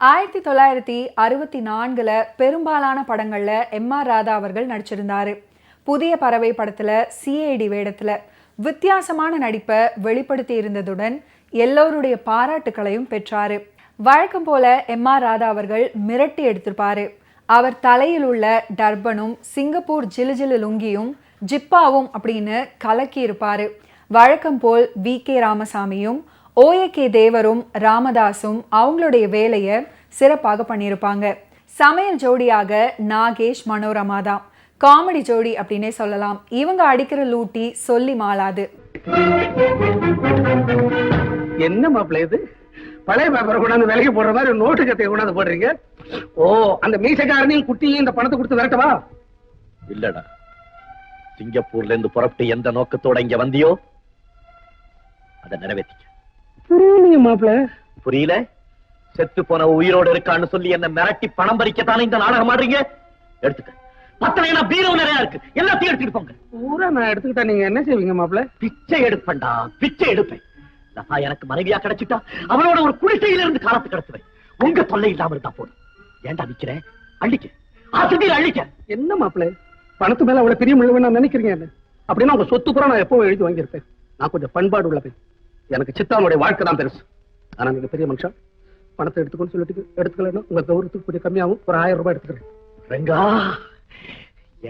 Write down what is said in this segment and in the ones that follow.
1964 பெரும்பாலான படங்கள்ல எம்.ஆர். ராதா அவர்கள் நடிச்சிருந்தாரு. புதிய பறவை படத்துல சிஐடி வேடத்துல வித்தியாசமான நடிப்பை வெளிப்படுத்தி இருந்ததுடன் எல்லோருடைய பாராட்டுகளையும் பெற்றாரு. வழக்கம் போல எம்.ஆர். ராதா அவர்கள் மிரட்டி எடுத்திருப்பாரு. அவர் தலையில் உள்ள டர்பனும் சிங்கப்பூர் ஜிலுஜிலு லுங்கியும் ஜிப்பாவும் அப்படின்னு கலக்கி இருப்பாரு. வழக்கம் போல் வி.கே. ராமசாமியும் ஓ.ஏ.கே. தேவரும் ராமதாசும் அவங்களுடைய வேலையை சிறப்பாக பண்ணியிருப்பாங்க. சமையல் ஜோடியாக நாகேஷ் மனோரமா தான். காமெடி ஜோடி அப்படின்னே சொல்லலாம். இவங்க அடிக்கிற லூட்டி சொல்லி மாளாது. என்ன மாப்பிள்ள இது? பழைய பேப்பரை கொண்டாந்து விலைக்கு போடுற மாதிரி நோட்டு கத்தையை கொண்டாந்து போடுறீங்க. ஓ, அந்த மீசக்காரனையும் குட்டியும் இந்த பணத்தை கொடுத்து விரட்டவா? இல்லடா, சிங்கப்பூர்ல இருந்து புறப்பட்டு எந்த நோக்கத்தோட இங்க வந்தியோ அதை நிறைவேற்றிக்க. புரியலையே மாப்பிள்ள. புரியல? செத்து போன உயிரோடு இருக்கான்னு சொல்லி என்ன மிரட்டி பணம் பறிக்கத்தானே இந்த நாடகம் ஆடுறீங்க? எடுத்துக்க. பத்தலைனா பீரோ நிறைய இருக்கு, எல்லாத்தையும் எடுத்துட்டு போங்க. பூரா நான் எடுத்துக்கிட்டா நீங்க என்ன செய்வீங்க மாப்பிள்ள? பிச்சை எடுப்பேன்டா, பிச்சை எடுப்பேன். லதா எனக்கு மனைவியா கிடைச்சிட்டா அவளோட ஒரு குடிசையில இருந்து காலத்து கடத்துவேன். உங்க தொல்லை இல்லாம இருந்தா போதும். ஏன்டா நிக்கிறேன்? அள்ளிக்க, ஆசிரியர் அள்ளிக்க. என்ன மாப்பிள்ள, பணத்து மேல அவ்வளவு பெரிய முழுவ நான் நினைக்கிறீங்க? அப்படின்னா உங்க சொத்து கூட நான் எப்பவும் எழுதி வாங்கியிருப்பேன். நான் கொஞ்சம் பண்பாடு உள்ளப்பேன். எனக்கு சித்தானுடைய வாழ்க்கை தான் பெருசு. ஆனா நீங்க பெரிய மனுஷன், பணத்தை எடுத்துக்கொண்டு சொல்லிட்டு எடுத்துக்கலாம். உங்க கௌரவத்துக்கு கொஞ்சம் கம்மியாகும். ஒரு 1000 ரூபாய் எடுத்துக்கிறேன். ரெங்கா,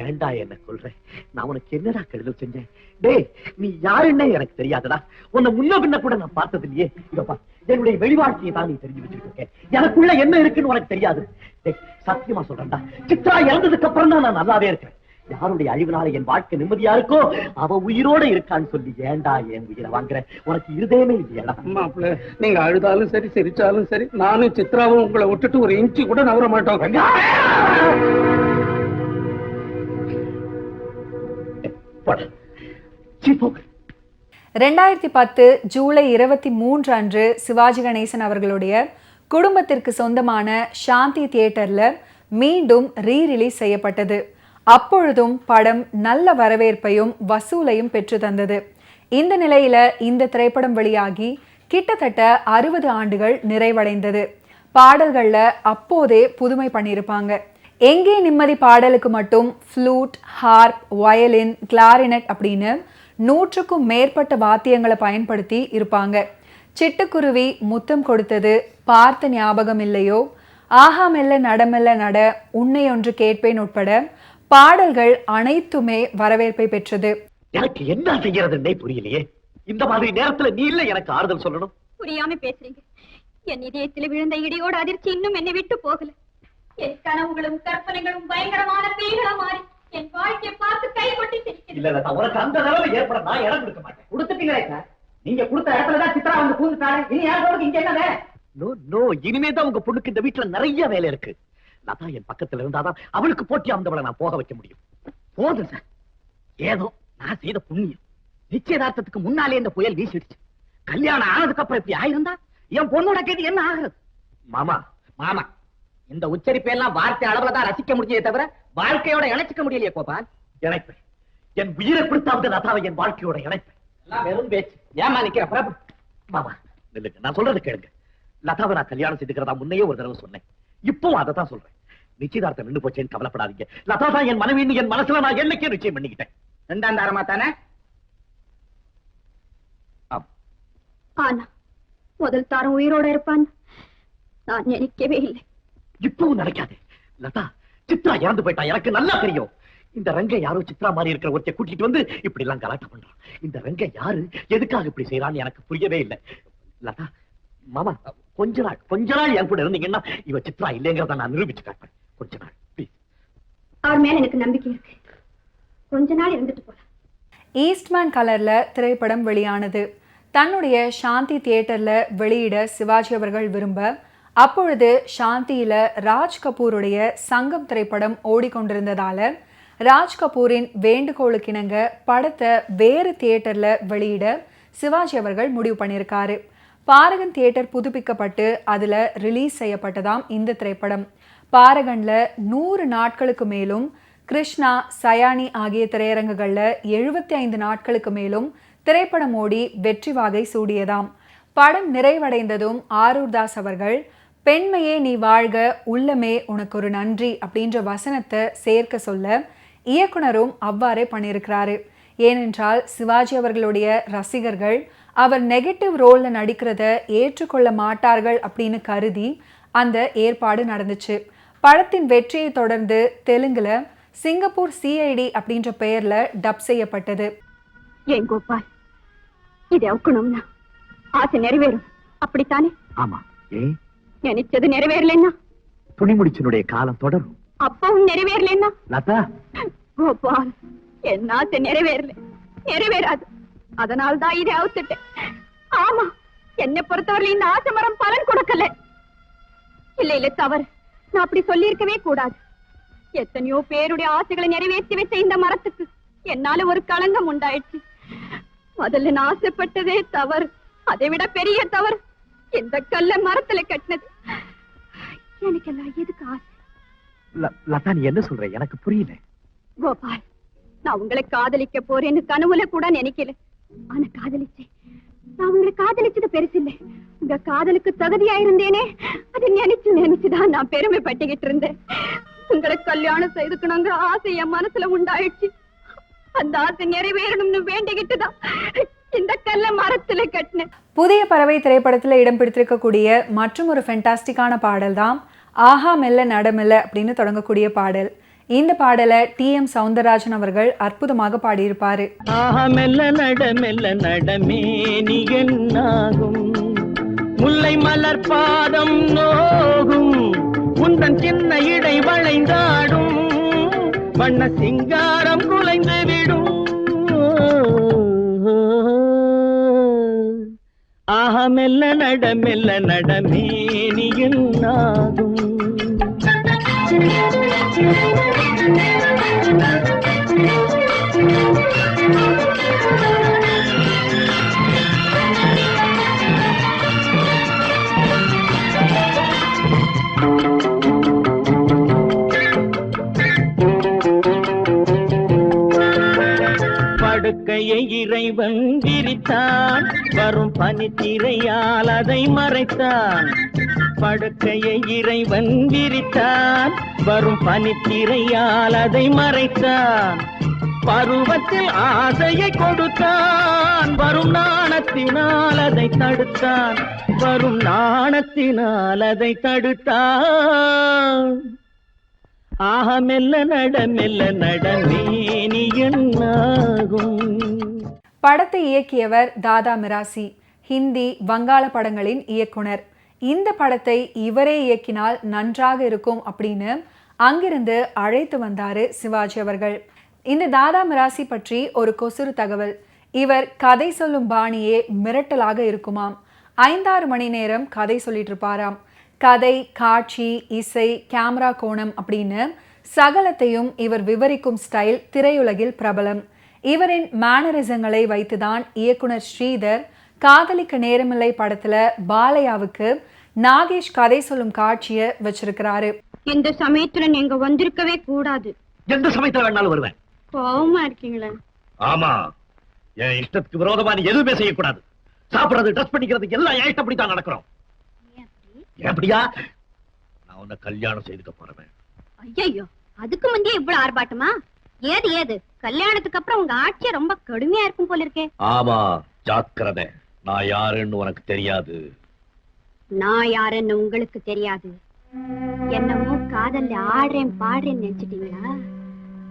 ஏண்டா என்ன சொல்றேன்? நான் உனக்கு என்னடா கெடுதல் செஞ்சேன்? டேய், நீ யாருன்னே எனக்கு தெரியாதடா. உன்னை முன்ன பின்ன கூட நான் பார்த்தது இல்லையே. இதப்பா, என்னுடைய வெளிவாழ்க்கையை தான் நீ தெரிஞ்சு வச்சிருக்க. எனக்குள்ள என்ன இருக்குன்னு உனக்கு தெரியாது. டேய், சத்தியமா சொல்றேன்டா, சித்ரா இறந்ததுக்கு அப்புறம் தான் நான் நல்லாவே இருக்கேன். யாருடைய அழிவுனால என் வாழ்க்கை நிம்மதியா இருக்கோ அவ உயிரோட இருக்கான்னு சொல்லி ஏண்டா என் உயிரை வாங்குற? உனக்கு இருதயமே இல்லையா? மாப்பிள்ள, நீங்க அழுதாலும் சரி சிரிச்சாலும் சரி, நானும் சித்ராவும் உங்களை விட்டுட்டு ஒரு இன்ச்சு கூட நவர மாட்டோம். 2010 ஜூலை 23 அன்று சிவாஜி கணேசன் அவர்களுடைய குடும்பத்திற்கு சொந்தமான சாந்தி தியேட்டர்ல மீண்டும் ரீரிலீஸ் செய்யப்பட்டது. அப்பொழுதும் படம் நல்ல வரவேற்பையும் வசூலையும் பெற்று தந்தது. இந்த நிலையில இந்த திரைப்படம் வெளியாகி கிட்டத்தட்ட 60 ஆண்டுகள் நிறைவடைந்தது. பாடல்கள்ல அப்போதே புதுமை பண்ணியிருப்பாங்க. எங்கே நிம்மதி பாடலுக்கு மட்டும் ஃப்ளூட், ஹார்ப், வயலின், கிளாரினட் அப்படின்னு 100க்கும் மேற்பட்ட வாத்தியங்களை பயன்படுத்தி இருப்பாங்க. சிட்டுக்குருவி முத்தம் கொடுத்தது, பார்த்த ஞாபகம் இல்லையோ, ஆஹா மெல்ல நடமெல்ல நட, உன்னை ஒன்று கேட்பேன் உட்பட பாடல்கள் அனைத்துமே வரவேற்பை பெற்றது. எனக்கு என்ன செய்யறதுன்னே புரியலையே. இந்த மாதிரி நேரத்துல நீ இல்ல எனக்கு ஆறுதல் சொல்லணும். புரியாம பேசுறீங்க. என் இதயத்தில் விழுந்த இடியோட அதிர்ச்சி இன்னும் என்னை விட்டு போகல. என் கனவுகளும் கற்பனைகளும் பயங்கரமான பேய்களா மாறி என் வாழ்க்கையை பார்த்து கை கொட்டி சிரிக்கிறேன். இல்ல, உனக்கு அந்த நிலைமை ஏற்பட நான் இடம் கொடுக்க மாட்டேன். கொடுத்துட்டீங்களே சார், நீங்க கொடுத்த இடத்துலதான் சித்ரா வந்து பூந்துட்டாரு. இனி யாருக்கு இங்க என்ன? நோ, இனிமேதான் உங்க பொண்ணுக்கு இந்த வீட்டுல நிறைய வேலை இருக்கு. லதா என் பக்கத்துல இருந்தாதான் அவளுக்கு போட்டி அந்தவளை நான் போக வைக்க முடியும். போதும் சார், ஏதோ நான் செய்த புண்ணியம். நிச்சயதார்த்தத்துக்கு முன்னாலே இந்த புயல் வீசிடுச்சு. கல்யாணம் ஆனதுக்கு அப்புறம் இப்படி ஆயிருந்தா என் பொண்ணோட கேட்டு என்ன ஆகுறது? மாமா, மாமா, இந்த உச்சரிப்பெல்லாம் வார்த்தை அளவுல தான் ரசிக்க முடியே தவிர வாழ்க்கையோட இணைச்சிக்க முடியலையே கோபால். இணைப்பேன். என் உயிரை கொடுத்தாவது லதாவை என் வாழ்க்கையோட இணைப்பேன். வெறும் பேச்சு. ஏமா நிக்கிற பிரபு? மாமா நில்லுங்க, நான் சொல்றது கேளுங்க. லதாவை நான் கல்யாணம் செய்துக்கிறதா முன்னையே ஒரு தடவை சொன்னேன். இப்பவும் அதை தான் சொல்றேன். நிச்சயதார்த்தம் நின்று போச்சேன்னு கவலைப்படாதீங்க. லதா தான் என் மனைவின்னு என் மனசுல நான் என்னைக்கே நிச்சயம் பண்ணிக்கிட்டேன். 2ஆம் தாரமா தானே? ஆனா முதல் தாரம் உயிரோட இருப்பான் நான் நினைக்கவே இல்லை. இப்பவும் நினைக்காதே. லதா, சித்ரா இறந்து போயிட்டா எனக்கு நல்லா தெரியும். இந்த ரங்க யாரோ சித்ரா மாதிரி இருக்கிற ஒருத்தைய கூட்டிட்டு வந்து இப்படி எல்லாம் கலாட்டம் பண்றான். இந்த ரங்க யாரு, எதுக்காக இப்படி செய்யறான்னு எனக்கு புரியவே இல்லை. லதா, மாமா, கொஞ்ச நாள் என் கூட இருந்தீங்கன்னா இவ சித்ரா இல்லைங்கிறத நான் நிரூபிச்சு காட்டுறேன். கொஞ்ச நாள் ப்ளீஸ். அவர் மேல எனக்கு நம்பிக்கை இருக்கு. கொஞ்ச நாள் இருந்துட்டு போலாம். ஈஸ்ட்மேன் கலர்ல திரைப்படம் வெளியானது. தன்னுடைய சாந்தி தியேட்டர்ல வெளியிட சிவாஜி அவர்கள் விரும்ப, அப்பொழுது சாந்தியில ராஜ் கபூருடைய சங்கம் திரைப்படம் ஓடிக்கொண்டிருந்ததால ராஜ் கபூரின் வேண்டுகோளுக்கிணங்க படத்தை வேறு தியேட்டர்ல வெளியிட சிவாஜி அவர்கள் முடிவு பண்ணியிருக்காரு. பாரகன் தியேட்டர் புதுப்பிக்கப்பட்டு அதுல ரிலீஸ் செய்யப்பட்டதாம் இந்த திரைப்படம். பாரகன்ல 100 நாட்களுக்கு மேலும், கிருஷ்ணா, சயானி ஆகிய திரையரங்குகள்ல 75 நாட்களுக்கு மேலும் திரைப்படம் ஓடி வெற்றி வாகை சூடியதாம். படம் நிறைவடைந்ததும் ஆரூர் தாஸ் அவர்கள் பெண்மையே நீ வாழ்க, உள்ளமே உனக்கு ஒரு நன்றி அப்படின்ற வசனத்தை சேர்க்க சொல்ல இயக்குனரும் அவ்வாறே பண்ணியிருக்கிறாரு. ஏனென்றால் சிவாஜி அவர்களுடைய ரசிகர்கள் அவர் நெகட்டிவ் ரோல்ல நடிக்கிறத ஏற்றுக்கொள்ள மாட்டார்கள் அப்படின்னு கருதி அந்த ஏற்பாடு நடந்துச்சு. படத்தின் வெற்றியை தொடர்ந்து தெலுங்குல சிங்கப்பூர் சிஐடி அப்படின்ற பெயர்ல டப் செய்யப்பட்டது. ஏன் கோபால், இது அவுக்கணும்னா ஆசை நிறைவேறும், அப்படித்தானே? ஆமா. ஏன் நினைச்சது நிறைவேறலன்னா துணிமுடிச்சனுடைய காலம் தொடரும். அப்பவும் நிறைவேறலன்னா லதா, கோபால், என் ஆசை நிறைவேறாது. அதனால்தான் இதை அவுத்துட்டேன். ஆமா, என்னை பொறுத்தவரை இந்த ஆசை மரம் பலன் கொடுக்கல. இல்ல தவறு, நான் அப்படி சொல்லியிருக்கவே கூடாது. எத்தனையோ பேருடைய ஆசைகளை நிறைவேற்றி வச்ச இந்த மரத்துக்கு என்னால ஒரு களங்கம் உண்டாயிடுச்சு. முதல்ல நான் ஆசைப்பட்டதே தவறு, அதை விட பெரிய தவறு இந்த கல்ல மரத்துல கட்டினது. எனக்கு எல்லாம் எதுக்கு ஆசை? லதா, நீ என்ன சொல்ற? எனக்கு புரியல. கோபால், நான் உங்களை காதலிக்க போறேன்னு கனவுல கூட நினைக்கல. ஆனா காதலிச்சேன். நான் உங்களை காதலிச்சது பெருசு இல்லை. உங்க காதலுக்கு தகுதியா இருந்தேனே, அதை நினைச்சுதான் நான் பெருமைப்பட்டுக்கிட்டு இருந்தேன். உங்களை கல்யாணம் செய்துக்கணுங்கிற ஆசை என் மனசுல உண்டாயிடுச்சு. அந்த ஆசை நிறைவேறணும்னு வேண்டிக்கிட்டுதான் இந்த கல்ல மரத்துல கட்டினேன். புதிய பறவை திரைப்படத்துல இடம் பிடித்திருக்கக்கூடிய மற்றும் ஒரு ஃபென்டாஸ்டிக்கான பாடல் தான் ஆஹா மெல்ல நடமெல்ல அப்படின்னு தொடங்கக்கூடிய பாடல். இந்த பாடலை TM சௌந்தரராஜன் அவர்கள் அற்புதமாக பாடியிருப்பாரு. ஆஹா மெல்ல நடமே நீ என்னாகும், முல்லை மலர் பாதம் நோகும், உந்தன் சின்ன இடை வளைந்தாடும், வண்ண சிங்காரம் குலைந்து விடும். ஆஹா மெல்ல நடமே நீ என்னாகும். படுக்கையை இறைவன் விரித்தான், வரும் பனித்திரையால் அதை மறைத்தான். படுக்கையை இறைவன் விரித்தான், வரும் பனித்திரையால் அதை மறைத்தான். பருவத்தில் ஆசையை கொடுத்தான், வரும் நாணத்தினால் அதை தடுத்தான், வரும் நாணத்தினால் அதை தடுத்தான். ஆஹ மெல்ல நடமே நீ என்னாகும். படத்தை இயக்கியவர் தாதா மிராசி, ஹிந்தி வங்காள படங்களின் இயக்குனர். இந்த படத்தை இவரே இயக்கினால் நன்றாக இருக்கும் அப்படின்னு அங்கிருந்து அழைத்து வந்தாரு சிவாஜி அவர்கள். இந்த தாதா மிராசி பற்றி ஒரு கொசுறு தகவல். இவர் கதை சொல்லும் பாணியே மிரட்டலாக இருக்குமாம். 5-6 மணி நேரம் கதை சொல்லிட்டு இருப்பாராம். கதை, காட்சி, இசை, கேமரா கோணம் அப்படின்னு சகலத்தையும் இவர் விவரிக்கும் ஸ்டைல் திரையுலகில் பிரபலம். இவரின் மேனரிசங்களை வைத்துதான் இயக்குனர் ஸ்ரீதர் காதலிக்க நேரமில்லை படத்துல பாலையாவுக்கு நாகேஷ் கதை சொல்லும் காட்சியை வச்சிருக்கிறாரு. இந்த சமயத்துல நீங்க வந்திருக்கவே கூடாது. எந்த சமயத்துல வேணாலும் வருவேன். கோவமா இருக்கீங்களா? ஆமா, என் இஷ்டத்துக்கு விரோதமா நீ எதுவுமே செய்யக்கூடாது. சாப்பிடுறது, ட்ரெஸ் பண்ணிக்கிறது எல்லாம் என் இஷ்டப்படித்தான் நடக்கிறோம். எப்படியா? நான் உன்னை கல்யாணம் செய்துக்க போறேன். ஐயோ, அதுக்கு முந்தைய இவ்வளவு ஆர்ப்பாட்டமா? ஏது கல்யாணத்துக்கு அப்புறம் உங்க ஆட்சி ரொம்ப கடுமையா இருக்கும் போல இருக்கே. ஆமா, ஜாக்கிரதை. நான் யாருன்னு உனக்கு தெரியாது. நான் யாருன்னு உங்களுக்கு தெரியாது. என்னமோ காதல்ல ஆடுறேன் பாடுறேன்னு நினைச்சிட்டீங்களா?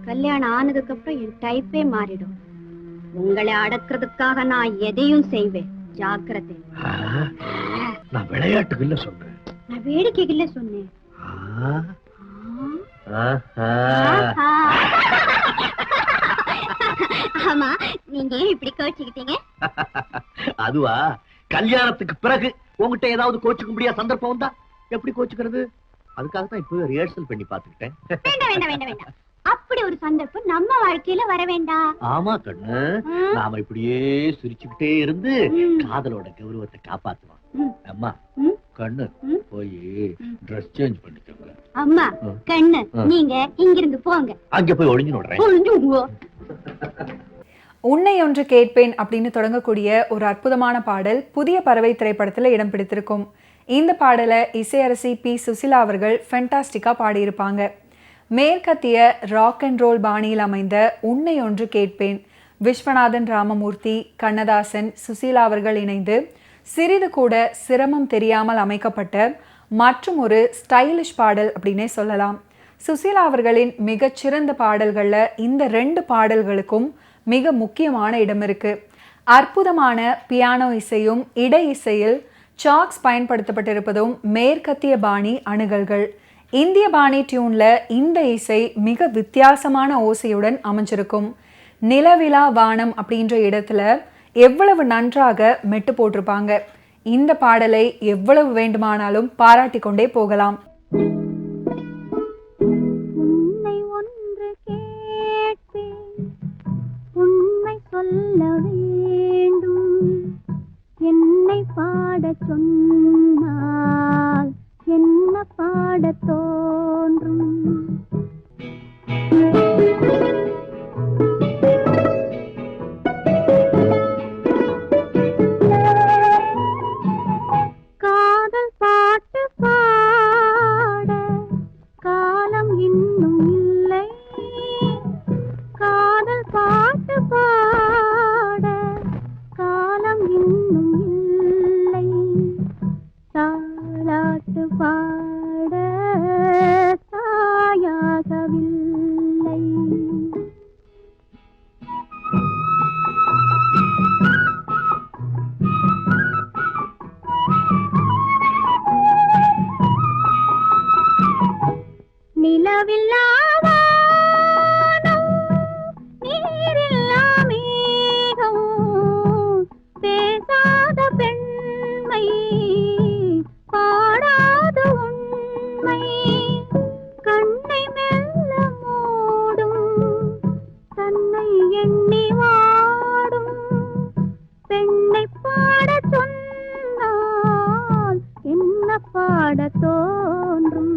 கல்யாணம் ஆனதுக்கு அப்புறம் என் டைப்பே மாறிடும். உங்களை அடக்கிறதுக்காக நான் எதையும் செய்வேன். ஜாக்கிரதை. நான் விளையாட்டுக்கு இல்ல சொன்னேன். நான் வேடிக்கைக்கு இல்ல சொன்னேன். ஆமா, நீங்க இப்படி கோச்சுக்கிட்டீங்க? அதுவா, கல்யாணத்துக்கு பிறகு உங்ககிட்ட ஏதாவது கோச்சுக்க முடியாத சந்தர்ப்பம் வந்தா எப்படி கோச்சுக்கிறது? அதுக்காக தான் இப்ப ரிஹர்சல் பண்ணி பாத்துக்கிட்டேன். வேண்டாம். அப்படி ஒரு சந்தர்ப்பம் நம்ம வாழ்க்கையில வர வேண்டாம். ஆமா கண்ணு, நாம இப்படியே சிரிச்சுக்கிட்டே இருந்து காதலோட கௌரவத்தை காப்பாத்துவோம். அம்மா கண்ணு, போய் ட்ரெஸ் சேஞ்ச் பண்ணிக்கோங்க. அம்மா கண்ணு, நீங்க இங்கிருந்து போங்க. அங்க போய் ஒளிஞ்சு நோடுறேன். உன்னை ஒன்று கேட்பேன் அப்படின்னு தொடங்கக்கூடிய ஒரு அற்புதமான பாடல் புதிய பறவை திரைப்படத்துல இடம் பிடித்திருக்கும். இந்த பாடலை இசையரசி பி சுசிலா அவர்கள் ஃபென்டாஸ்டிக்காக பாடியிருப்பாங்க. மேற்கத்திய ராக் அண்ட் ரோல் பாணியில் அமைந்த உன்னை ஒன்று கேட்பேன் விஸ்வநாதன் ராமமூர்த்தி, கண்ணதாசன், சுசீலா அவர்கள் இணைந்து சிறிது கூட சிரமம் தெரியாமல் அமைக்கப்பட்ட மற்றும் ஒரு ஸ்டைலிஷ் பாடல் அப்படின்னே சொல்லலாம். சுசீலா அவர்களின் மிகச்சிறந்த பாடல்களில் இந்த 2 பாடல்களுக்கும் மிக முக்கியமான இடம் இருக்கு. அற்புதமான பியானோ இசையும் இடை இசையில் சாக்ஸ் பயன்படுத்தப்பட்டிருப்பதும் மேற்கத்திய பாணி அணுகல்கள். இந்திய பாணி டியூன்ல இந்த இசை மிக வித்தியாசமான ஓசையுடன் அமைஞ்சிருக்கும். நிலவிலா வானம் அப்படின்ற இடத்துல எவ்வளவு நன்றாக மெட்டு போட்டிருப்பாங்க. இந்த பாடலை எவ்வளவு வேண்டுமானாலும் பாராட்டி கொண்டே போகலாம். உன்னை ஒன்று கேட்பேன், உண்மை சொல்ல வேண்டும், என்னை பாடச் சொன்னால் என்ன பாடத் தோன்றும். காதல் பாட்டு பாட காலம் இன்னும் இல்லை, காதல் பாட்டு பாட காலம் இன்னும் இல்லை, தாலாட்டு பாட தாயாகவில்லை. நிலவில்லா வானம், நீரில்லா மேகம், பேசாத பெண்மை, பாடாத உண்மை, கண்ணை மெல்ல மூடும், தன்னை எண்ணி வாடும், பெண்ணை பாடச் சொன்னால் என்ன பாடத் தோன்றும்.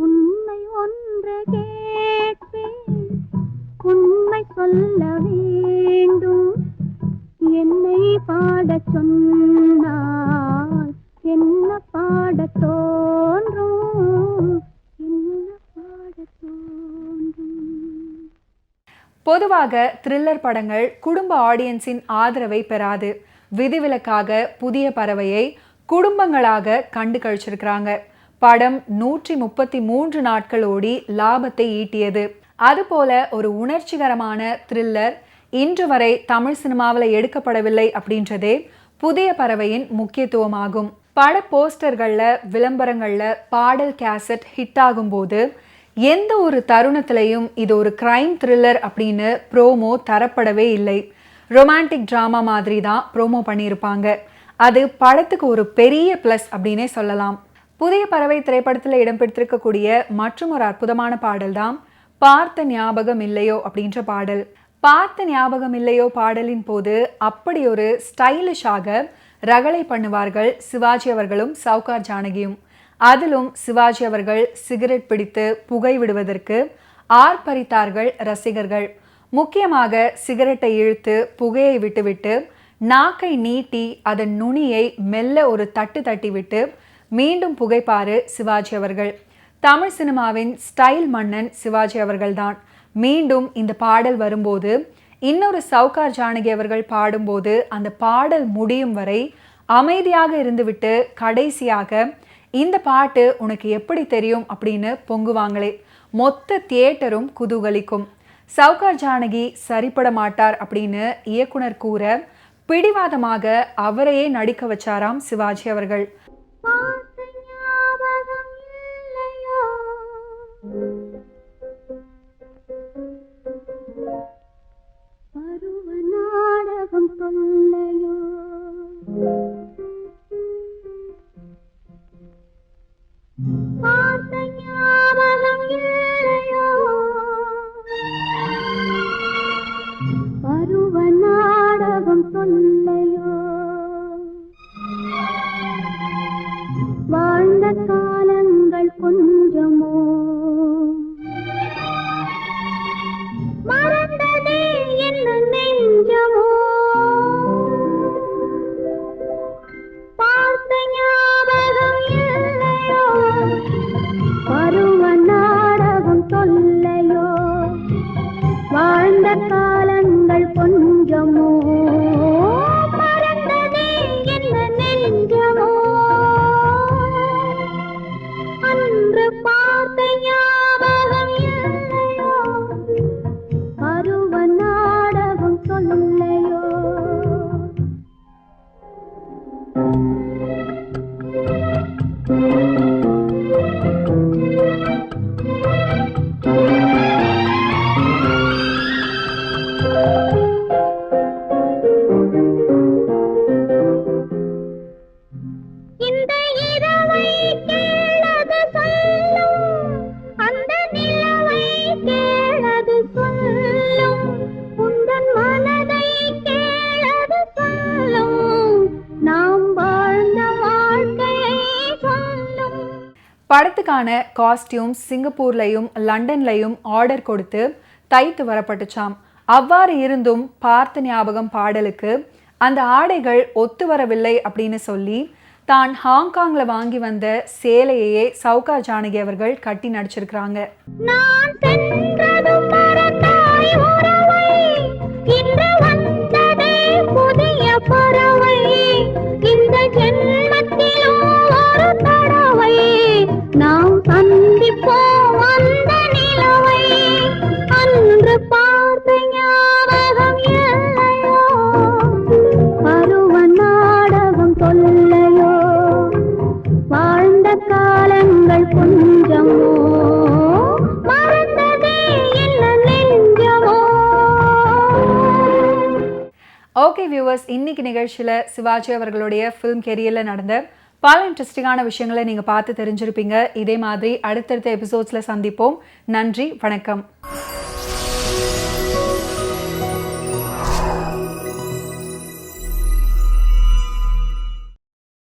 உன்னை ஒன்று கேட்பேன், உண்மை சொல்ல வேண்டும், என்னை பாடச் சொன்னால் என்ன பாடத் தோன்றும், என்ன பாடத் தோன்றும். பொதுவாக த்ரில்லர் படங்கள் குடும்ப ஆடியன்ஸின் ஆதரவை பெறாது. விதிவிலக்காக புதிய பறவையை குடும்பங்களாக கண்டு கழிச்சிருக்கிறாங்க. படம் 133 நாட்கள் ஓடி லாபத்தை ஈட்டியது. அதுபோல ஒரு உணர்ச்சிகரமான த்ரில்லர் இன்று வரை தமிழ் சினிமாவில் எடுக்கப்படவில்லை அப்படின்றதே புதிய பறவையின் முக்கியத்துவமாகும். பட போஸ்டர்களில், விளம்பரங்களில் பாடல் கேசட் ஹிட் ஆகும்போது எந்த ஒரு தருணத்திலையும் இது ஒரு கிரைம் த்ரில்லர் அப்படின்னு ப்ரோமோ தரப்படவே இல்லை. ரொமான்டிக் ட்ராமா மாதிரி தான் ப்ரோமோ பண்ணியிருப்பாங்க. அது படத்துக்கு ஒரு பெரிய ப்ளஸ் அப்படின்னே சொல்லலாம். புதிய பறவை திரைப்படத்தில் இடம்பெற்றிருக்கக்கூடிய மற்றும் ஒரு அற்புதமான பாடல் தான் பார்த்த ஞாபகம் இல்லையோ அப்படின்ற பாடல். பார்த்த ஞாபகம் இல்லையோ பாடலின் போது அப்படி ஒரு ஸ்டைலிஷாக ரகளை பண்ணுவார்கள் சிவாஜி அவர்களும் சவுகார் ஜானகியும். அதிலும் சிவாஜி அவர்கள் சிகரெட் பிடித்து புகை விடுவதற்கு ஆர்ப்பரித்தார்கள் ரசிகர்கள். முக்கியமாக சிகரெட்டை இழுத்து புகையை விட்டுவிட்டு நாக்கை நீட்டி அதன் நுனியை மெல்ல ஒரு தட்டு தட்டி விட்டு மீண்டும் புகைப்பாரு சிவாஜி அவர்கள். தமிழ் சினிமாவின் ஸ்டைல் மன்னன் சிவாஜி அவர்கள்தான். மீண்டும் இந்த பாடல் வரும்போது, இன்னொரு சவுகார் ஜானகி அவர்கள் பாடும்போது அந்த பாடல் முடியும் வரை அமைதியாக இருந்துவிட்டு கடைசியாக இந்த பாட்டு உனக்கு எப்படி தெரியும் அப்படின்னு பொங்குவாங்களே. மொத்த தியேட்டரும் குதூகலிக்கும். சவுகார் ஜானகி சரிப்பட மாட்டார் அப்படின்னு இயக்குனர் கூற பிடிவாதமாக அவரையே நடிக்க வச்சாராம் சிவாஜி அவர்கள். பருவ நாடகம் தொல்லையோ, பார்த்த ஞாபகம் இல்லையோ, பருவ நாடகம் தொல்லையோ, வாழ்ந்த காலங்கள் கொஞ்சமோ, மறந்ததே என்ன நெஞ்சமோ, பார்த்த ஞாபகம் கொஞ்சமோ மறந்ததே என்ன நெஞ்சமோ அன்று பார்த்த ஞாபகம் இல்லையோ பருவ நாடகம் சொல்லையோ இந்த இரவை கேளது சொல்லும் அந்த நிலவை கேளது சொல்லும் உந்தன் மனதை கேளது சொல்லும் நாம் வாழ்ந்த வாழ்க்கையை சொல்லும். படத்துக்கான காஸ்டியூம்ஸ் சிங்கப்பூர்லையும் லண்டன்லையும் ஆர்டர் கொடுத்து தைத்து வரப்பட்டுச்சாம். அவ்வாறு இருந்தும் பார்த்த ஞாபகம் பாடலுக்கு அந்த ஆடைகள் ஒத்து வரவில்லை அப்படின்னு சொல்லி தான் ஹாங்காங்ல வாங்கி வந்த சேலையையே சௌகா ஜானகி அவர்கள் கட்டி நடிச்சிருக்கிறாங்க. நான் சென்றது மறந்தாய் உறவை இன்று வந்ததே புதிய பறவை இந்த ஜென்மத்திலும் ஒரு தடவை நாம் சந்திப்போம் அந்த நிலவை அன்று பார்த்த ஞாபகம் இல்லையோ பருவ நாடகம் சொல்லையோ வாழ்ந்த காலங்கள் கொஞ்சமோ மறந்ததே என்ன நெஞ்சமோ. ஓகே வியூவர்ஸ், இன்னைக்கு நிகழ்ச்சியில் சிவாஜி அவர்களுடைய ஃபிலிம் கெரியரில் நடந்த பல இன்ட்ரெஸ்டிங்கான விஷயங்களை நீங்கள் பார்த்து தெரிஞ்சிருப்பீங்க. இதே மாதிரி அடுத்தடுத்த எபிசோட்ஸில் சந்திப்போம். நன்றி, வணக்கம்.